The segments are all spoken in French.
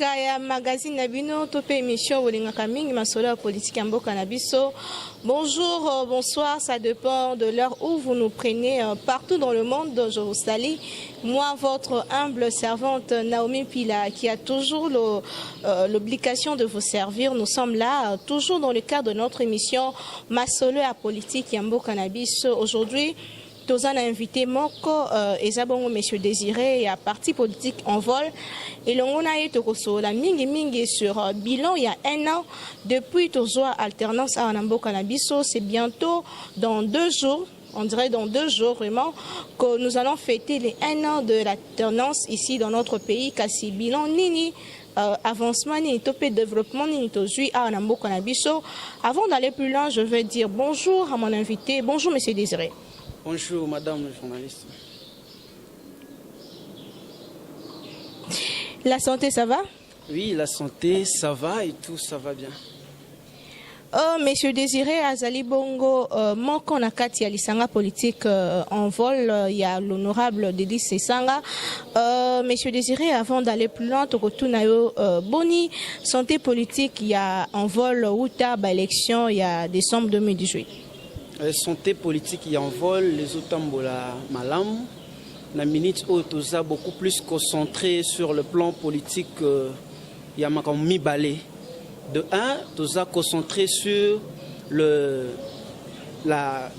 Esika ya magazine Nabino, topé émission Wolinga Kaming, masolo politique en Mboka Nabiso. Bonjour, bonsoir, ça dépend de l'heure où vous nous prenez partout dans le monde. Je vous salue. Moi, votre humble servante Naomi Pila, qui a toujours l'obligation de vous servir. Nous sommes là, toujours dans le cadre de notre émission Masolo à politique en Mboka Nabiso. Aujourd'hui, nous avons invité Moko Ezabongo, Monsieur Désiré, et à parti politique en vol. Et l'on a été la mingi sur bilan il y a un an depuis Tozoa alternance à Mboka Nabiso. C'est bientôt dans 2 jours. On dirait dans 2 jours vraiment que nous allons fêter les 1 an de l'alternance ici dans notre pays. Kasi bilan nini avancement ni topé développement ni tozui à Mboka Nabiso. Avant d'aller plus loin, je vais dire bonjour à mon invité. Bonjour Monsieur Désiré. Bonjour madame la journaliste. La santé, ça va? Oui, la santé, ça va et tout, ça va bien. Monsieur Désiré Azali Bongo, Moko Nakati Alisanga politique en vol, il y a l'honorable Dédis Sesanga. Monsieur Désiré, avant d'aller plus loin, Tokotunayo Boni, santé politique, il y a en vol, Outa, élection, il y a décembre 2018. Santé politique, il y a en vol, les Otambola Malam. La minute où tout a beaucoup plus concentré sur le plan politique, il y a encore mi balai. De un, tout a concentré sur la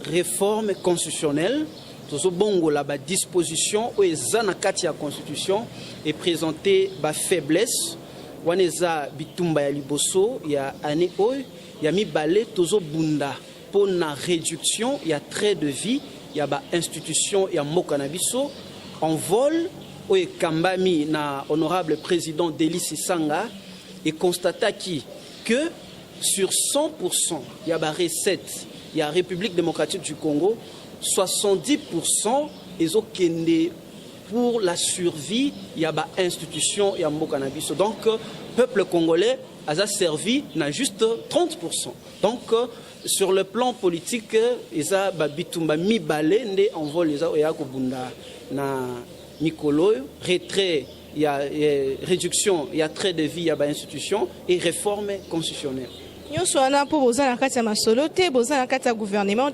réforme constitutionnelle. Tout a bongo la disposition où les anakati la constitution est présenté la faiblesse. Waneza bitumba ya liboso, il y a année il y a mi balai tout a bunda. Pour la réduction, il y a trait de vie, il y a une institution, il y a Mboka Nabiso. En vol, où est Kambami, na honorable président Dédis Sesanga, et constate que sur 100%, il y a des recettes, il y a la République démocratique du Congo, 70% ils ont pour la survie, il y a une institution, il y a Mboka Nabiso. Donc, le peuple congolais a servi n'a juste 30%. Donc, sur le plan politique, ils ont bitumba mi balé, ne envol les Oyakobunda na Mikolo, retrait, il y a réduction, il y a trait de vie, il y a institution et réforme constitutionnelle. Nous sommes là pour vous en faire ma soloté, pour vous en faire gouvernement,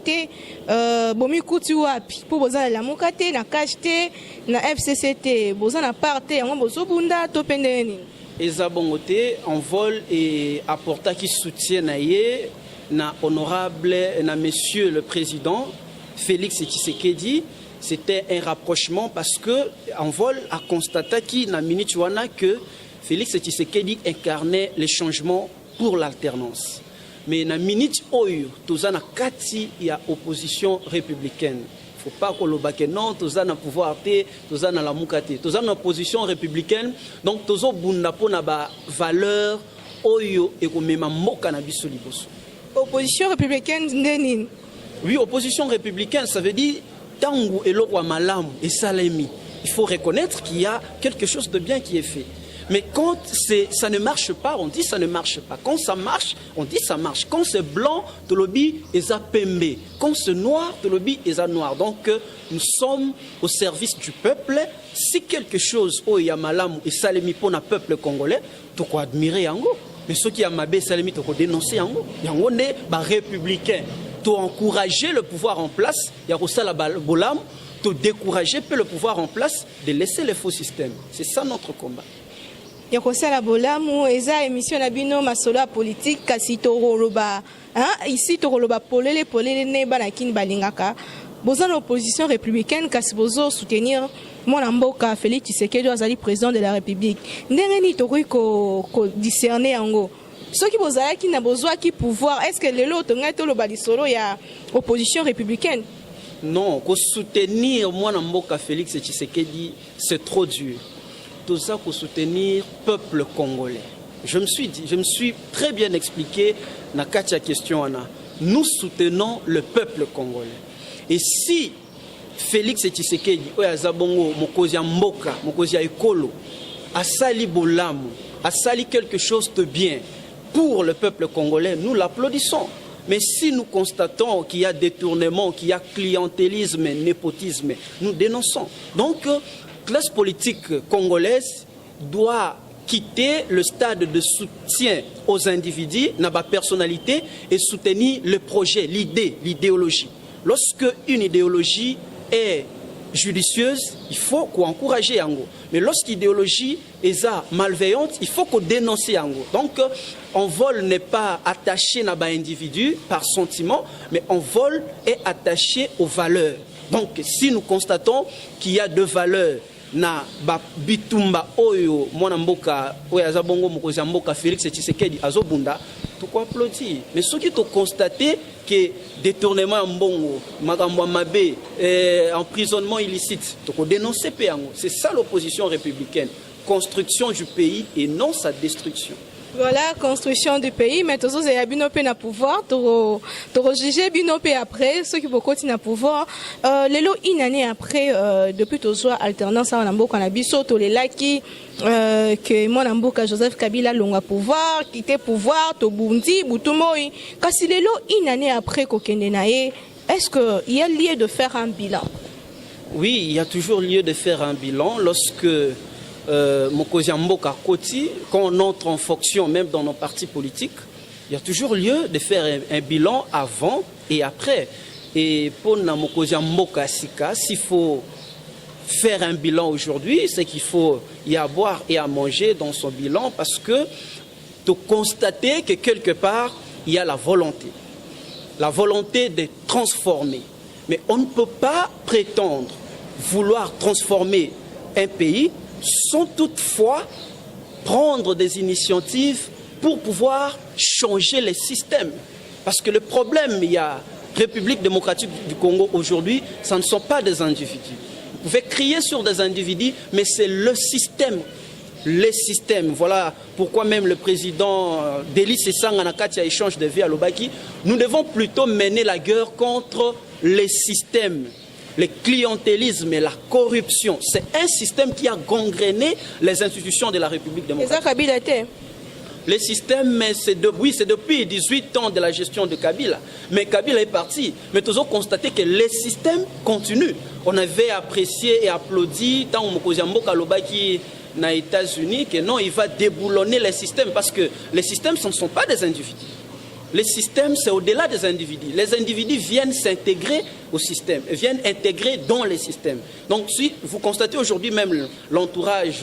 bomi kuti wapi, pour vous en la mukate, na kajte, na FCCT, vous en parté, on vous bunda topendeni. Ezabongote en vol et apporta qui soutient naie. Na honorable, na monsieur le président Félix Tshisekedi, c'était un rapprochement parce que en vol a constaté qu'il na minute que Félix Tshisekedi incarnait les changements pour l'alternance. Mais na minute oyo tozana kati ya opposition républicaine. Faut pas qu'on le non, tozana pouvoir té, tozana la mukate, tozana opposition républicaine. Donc tozo bunda pona ba valeur oyo et ko mema moka na biso liboso. Opposition républicaine, oui, opposition républicaine, ça veut dire Tangu et Lokwa Malam et Salemi. Il faut reconnaître qu'il y a quelque chose de bien qui est fait. Mais quand ça ne marche pas, on dit ça ne marche pas. Quand ça marche, on dit ça marche. Quand c'est blanc, de lobby est pembe. Quand c'est noir, de lobby est noir. Donc nous sommes au service du peuple. Si quelque chose, oh, il y a Malam et Salemi pour le peuple congolais, tu peux admirer Yango. Mais ceux qui ont mabé Salemi, tu peux dénoncer Yango. Yango n'est pas républicain. Tu encourager le pouvoir en place, il y a aussi la bolam, tu décourager le pouvoir en place de laisser les faux systèmes. C'est ça notre combat. Il y a aussi la bolam, eza émission nabino masolo politique kasi toroloba, ici toroloba polele ne banakin balingaka. Bozan opposition républicaine kasi bozo soutenir mon mboka Félix Tshisekedi azali président de la République. Ndengeni tokoi ko discerner yango. Ceux qui bozala qui n'a besoin qui pouvoir, est-ce que les lots ont le balisolo il y a opposition républicaine? Non, ko soutenir mon mboka Félix Tshisekedi, c'est trop dur. Tout ça pour soutenir le peuple congolais. Je me suis très bien expliqué dans la question. Nous soutenons le peuple congolais. Et si Félix Tshisekedi, Oyazabongo, Mokozia Mboka, Mokozia Ekolo, a sali Bolamu, a sali quelque chose de bien pour le peuple congolais, nous l'applaudissons. Mais si nous constatons qu'il y a détournement, qu'il y a clientélisme, népotisme, nous dénonçons. Donc, la classe politique congolaise doit quitter le stade de soutien aux individus, na ba personnalité, et soutenir le projet, l'idée, l'idéologie. Lorsque une idéologie est judicieuse, il faut qu'on encourage yango. Mais lorsqu'idéologie est malveillante, il faut qu'on dénonce yango. Donc, un vol n'est pas attaché à un individu par sentiment, mais un vol est attaché aux valeurs. Donc, si nous constatons qu'il y a deux valeurs, na bitumba oyo mwana mboka oyo azabongo mokozi mboka Félix Tshisekedi azobunda, pourquoi applaudir? Mais ce qui te constaté que détournement mbongo, makambo mabe, emprisonnement illicite, donc dénoncer péango. C'est ça l'opposition républicaine, construction du pays et non sa destruction. Voilà, construction du pays, mais tous les binopé na pouvoir, to juger binopé après, ceux qui beaucoup na pouvoir. Les lots une année après, depuis toujours alternance à Nambo Kanabiso, to les laki que mon Namboka Joseph Kabila longa pouvoir, quitter pouvoir, to Bundi, Boutumoi. Quand si les lots une année après Kokendenae, est-ce qu'il y a lieu de faire un bilan? Oui, il y a toujours lieu de faire un bilan lorsque Mokozi Mboka Koti, quand on entre en fonction, même dans nos partis politiques, il y a toujours lieu de faire un bilan avant et après. Et pour Mokozi Mboka Sika, s'il faut faire un bilan aujourd'hui, c'est qu'il faut y à boire et à manger dans son bilan parce que de constater que quelque part, il y a la volonté de transformer. Mais on ne peut pas prétendre vouloir transformer un pays sans toutefois prendre des initiatives pour pouvoir changer les systèmes. Parce que le problème, il y a République démocratique du Congo aujourd'hui, ce ne sont pas des individus. Vous pouvez crier sur des individus, mais c'est le système. Les systèmes, voilà pourquoi même le président Délis Sessanga Nakati a échange de vie à Lobaki. Nous devons plutôt mener la guerre contre les systèmes. Le clientélisme et la corruption, c'est un système qui a gangréné les institutions de la République démocratique. Les systèmes, c'est depuis 18 ans de la gestion de Kabila. Mais Kabila est parti. Mais nous avons constaté que les systèmes continuent. On avait apprécié et applaudi tant Mokozi Mboka Lobaki aux États-Unis que non, il va déboulonner les systèmes parce que les systèmes, ce ne sont pas des individus. Les systèmes, c'est au-delà des individus. Les individus viennent s'intégrer au système, viennent intégrer dans les systèmes. Donc, si vous constatez aujourd'hui même l'entourage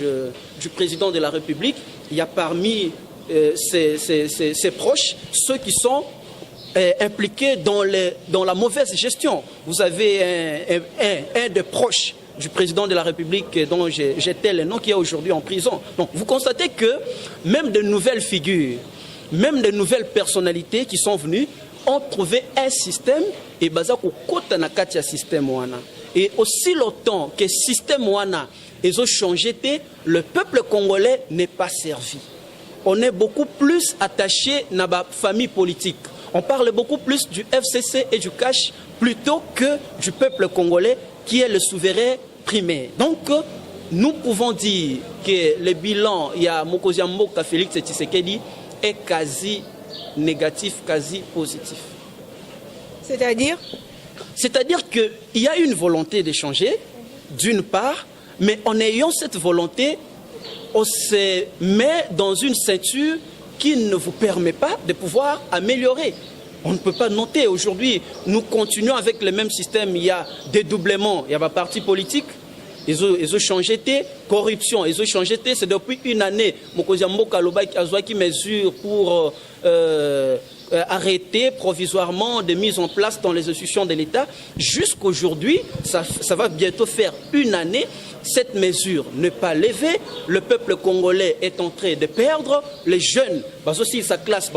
du président de la République, il y a parmi ses proches ceux qui sont impliqués dans la mauvaise gestion. Vous avez un des proches du président de la République dont j'étais le nom qui est aujourd'hui en prison. Donc, vous constatez que même de nouvelles figures, même de nouvelles personnalités qui sont venues ont trouvé un système et bazako kota na kati ya système wana. Et aussi longtemps que système wana ils ont changé, le peuple congolais n'est pas servi. On est beaucoup plus attaché à la famille politique. On parle beaucoup plus du FCC et du cash plutôt que du peuple congolais qui est le souverain primaire. Donc nous pouvons dire que le bilan, il y a Mokozi Mboka Félix Tshisekedi est quasi négatif, quasi positif. C'est-à-dire? C'est-à-dire qu'il y a une volonté d'échanger, d'une part, mais en ayant cette volonté, on se met dans une ceinture qui ne vous permet pas de pouvoir améliorer. On ne peut pas noter aujourd'hui, nous continuons avec le même système, il y a dédoublement, il y a un parti politique. Ils ont changé de corruption, ils ont changé de, c'est depuis une année, Mokozi Mboka Lobaki a qui mesure pour arrêter provisoirement des mises en place dans les institutions de l'État. Jusqu'aujourd'hui, ça va bientôt faire une année, cette mesure n'est pas levée, le peuple congolais est en train de perdre, les jeunes, aussi sa classe,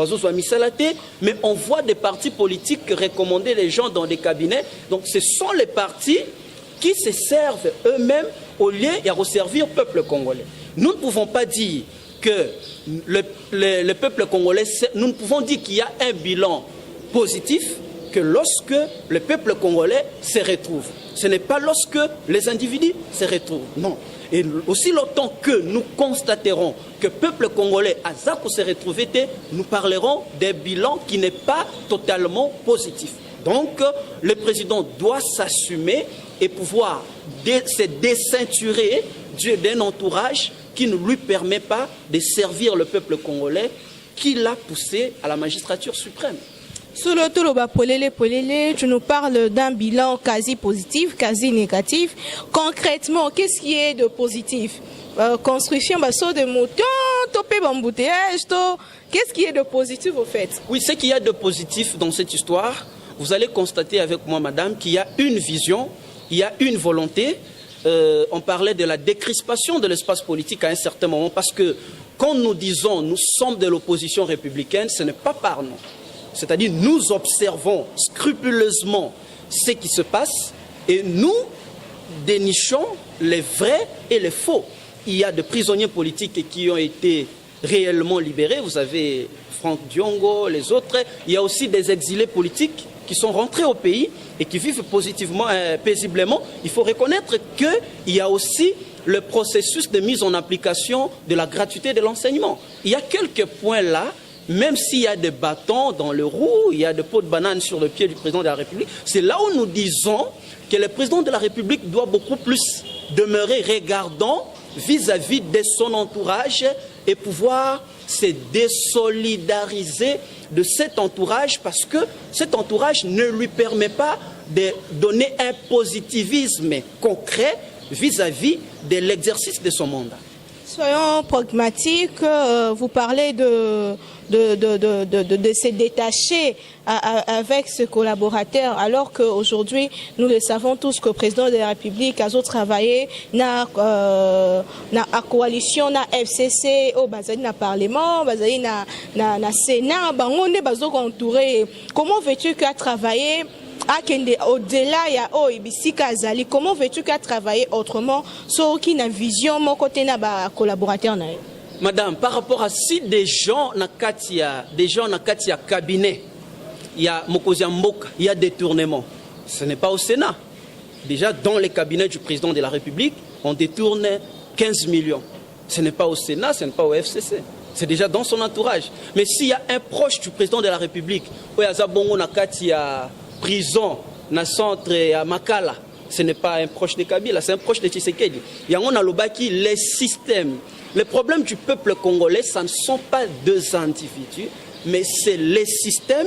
mais on voit des partis politiques recommander les gens dans des cabinets, donc ce sont les partis qui se servent eux-mêmes au lieu de resservir le peuple congolais. Nous ne pouvons pas dire que le peuple congolais, nous ne pouvons dire qu'il y a un bilan positif que lorsque le peuple congolais se retrouve. Ce n'est pas lorsque les individus se retrouvent, non. Et aussi longtemps que nous constaterons que le peuple congolais a se retrouvé, nous parlerons d'un bilan qui n'est pas totalement positif. Donc, le président doit s'assumer et pouvoir se déceinturer d'un entourage qui ne lui permet pas de servir le peuple congolais, qui l'a poussé à la magistrature suprême. Sur le Toloba Polele, tu nous parles d'un bilan quasi positif, quasi négatif. Concrètement, qu'est-ce qui est de positif? Construction de moutons, topé bamboutéage, qu'est-ce qui est de positif au fait? Oui, ce qu'il y a de positif dans cette histoire, vous allez constater avec moi, madame, qu'il y a une vision, il y a une volonté. On parlait de la décrispation de l'espace politique à un certain moment, parce que quand nous disons nous sommes de l'opposition républicaine, ce n'est pas par nous. C'est-à-dire nous observons scrupuleusement ce qui se passe et nous dénichons les vrais et les faux. Il y a des prisonniers politiques qui ont été réellement libérés. Vous avez Franck Diongo, les autres. Il y a aussi des exilés politiques qui sont rentrés au pays et qui vivent positivement, paisiblement. Il faut reconnaître qu'il y a aussi le processus de mise en application de la gratuité de l'enseignement. Il y a quelques points là. Même s'il y a des bâtons dans le roue, il y a des pots de banane sur le pied du président de la République, c'est là où nous disons que le président de la République doit beaucoup plus demeurer regardant vis-à-vis de son entourage et pouvoir se désolidariser de cet entourage, parce que cet entourage ne lui permet pas de donner un positivisme concret vis-à-vis de l'exercice de son mandat. Soyons pragmatiques, vous parlez de se détacher avec ce collaborateur, alors qu'aujourd'hui, nous le savons tous que le président de la République a travaillé dans la coalition, dans FCC, au Parlement, dans le Sénat, on est entouré. Comment veux-tu qu'il a travaillé? Au-delà, il y a comment veux-tu qu'à travailler autrement, sauf qu'il y a une vision, mon côté, n'a collaborateur. Madame, par rapport à si des gens dans le cabinet, il y a Mokozi Mboka, il y a détournement. Ce n'est pas au Sénat. Déjà, dans les cabinets du président de la République, on détourne 15 millions. Ce n'est pas au Sénat, ce n'est pas au FCC. C'est déjà dans son entourage. Mais s'il y a un proche du président de la République, il y a prison dans le centre à Makala, ce n'est pas un proche de Kabila, c'est un proche de Tshisekedi. Il y a les systèmes. Le problème du peuple congolais, ce ne sont pas deux individus, mais c'est les systèmes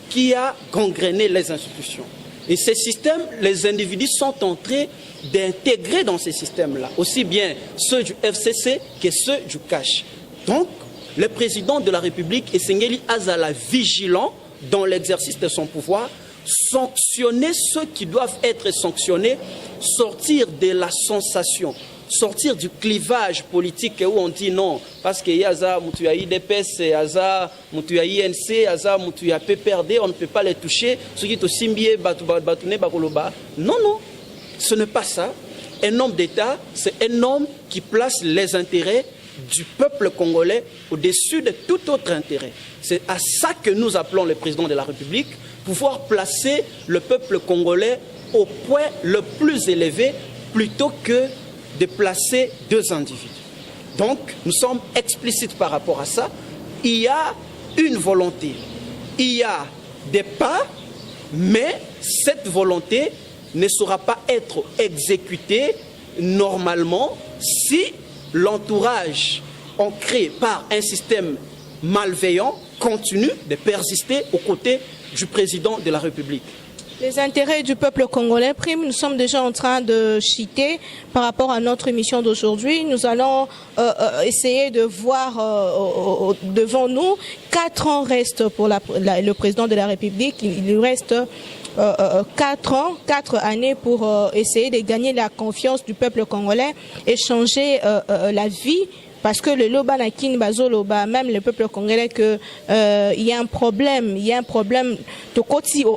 qui a gangréné les institutions. Et ces systèmes, les individus sont en train d'intégrer dans ces systèmes-là, aussi bien ceux du FCC que ceux du CACH. Donc, le président de la République, Esengeli Azala, vigilant dans l'exercice de son pouvoir, sanctionner ceux qui doivent être sanctionnés, sortir de la sensation, sortir du clivage politique où on dit non, parce qu'il y a IDPS, il y a INC, il y a PPRD, on ne peut pas les toucher. Non, non, ce n'est pas ça. Un homme d'État, c'est un homme qui place les intérêts du peuple congolais au-dessus de tout autre intérêt. C'est à ça que nous appelons le président de la République, pouvoir placer le peuple congolais au point le plus élevé plutôt que de placer deux individus. Donc, nous sommes explicites par rapport à ça. Il y a une volonté, il y a des pas, mais cette volonté ne saura pas être exécutée normalement si l'entourage ancré par un système malveillant continue de persister aux côtés du président de la République. Les intérêts du peuple congolais priment. Nous sommes déjà en train de chiter par rapport à notre émission d'aujourd'hui. Nous allons essayer de voir devant nous. 4 ans restent pour le président de la République. Il lui reste 4 années pour essayer de gagner la confiance du peuple congolais et changer la vie. Parce que le Loba Nakin Bazoloba, même le peuple congolais, il y a un problème,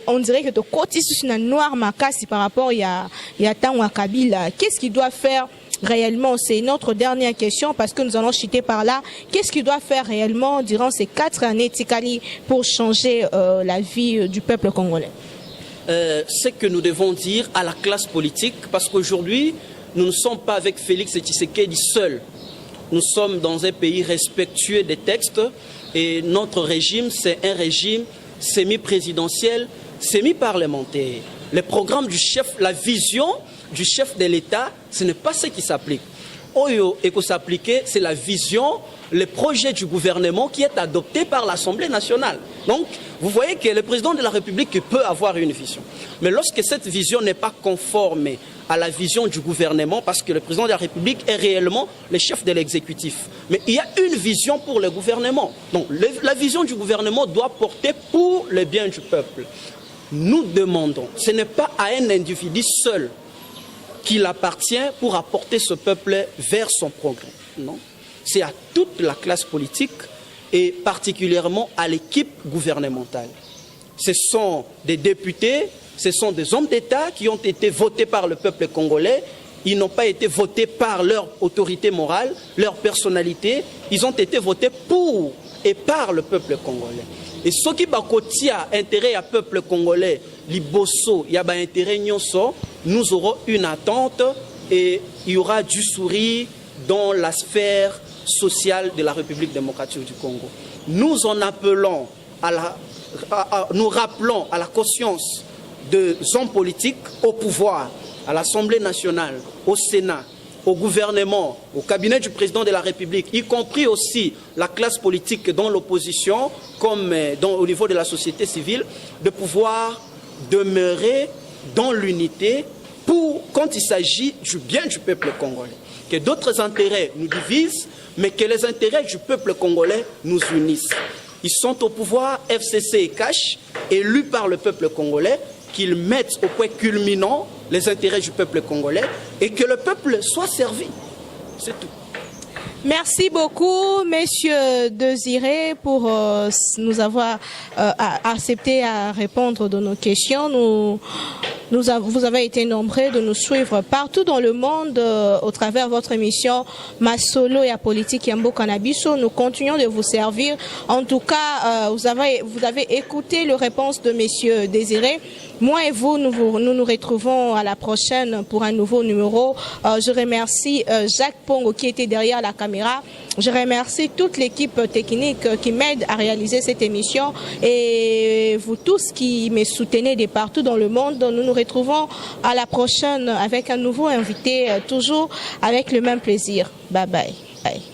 on dirait que le côté sur une noire makasi par rapport il y a Tanwa Kabila. Qu'est-ce qu'il doit faire réellement? C'est notre dernière question parce que nous allons chuter par là. Qu'est-ce qu'il doit faire réellement durant ces 4 années Tikali pour changer la vie du peuple congolais? Ce que nous devons dire à la classe politique, parce qu'aujourd'hui, nous ne sommes pas avec Félix Tshisekedi seul. Nous sommes dans un pays respectueux des textes et notre régime, c'est un régime semi-présidentiel, semi-parlementaire. Le programme du chef, la vision du chef de l'État, ce n'est pas ce qui s'applique. Oyo et s'appliquer, c'est la vision, le projet du gouvernement qui est adopté par l'Assemblée nationale. Donc, vous voyez que le président de la République peut avoir une vision. Mais lorsque cette vision n'est pas conforme à la vision du gouvernement, parce que le président de la République est réellement le chef de l'exécutif. Mais il y a une vision pour le gouvernement. Donc, la vision du gouvernement doit porter pour le bien du peuple. Nous demandons, ce n'est pas à un individu seul qu'il appartient pour apporter ce peuple vers son progrès. Non, c'est à toute la classe politique et particulièrement à l'équipe gouvernementale. Ce sont des députés, ce sont des hommes d'État qui ont été votés par le peuple congolais. Ils n'ont pas été votés par leur autorité morale, leur personnalité. Ils ont été votés pour et par le peuple congolais. Et ce qui a intérêt à peuple congolais, liboso, il y a intérêt nyonso, nous aurons une attente et il y aura du sourire dans la sphère sociale de la République démocratique du Congo. Nous en appelons nous rappelons à la conscience des hommes politiques au pouvoir, à l'Assemblée nationale, au Sénat, au gouvernement, au cabinet du président de la République, y compris aussi la classe politique dans l'opposition, comme au niveau de la société civile, de pouvoir demeurer dans l'unité quand il s'agit du bien du peuple congolais. Que d'autres intérêts nous divisent, mais que les intérêts du peuple congolais nous unissent. Ils sont au pouvoir, FCC et CACH, élus par le peuple congolais, qu'ils mettent au point culminant les intérêts du peuple congolais et que le peuple soit servi. C'est tout. Merci beaucoup, Monsieur Désiré, pour nous avoir accepté à répondre de nos questions. Vous avez été nombreux de nous suivre partout dans le monde au travers de votre émission Masolo et la politique Yambo Cannabiso. Nous continuons de vous servir. En tout cas, vous avez écouté les réponses de Monsieur Désiré. Moi et vous, nous retrouvons à la prochaine pour un nouveau numéro. Je remercie Jacques Pongo qui était derrière la caméra. Je remercie toute l'équipe technique qui m'aide à réaliser cette émission et vous tous qui me soutenez de partout dans le monde. Nous nous retrouvons à la prochaine avec un nouveau invité, toujours avec le même plaisir. Bye bye. Bye.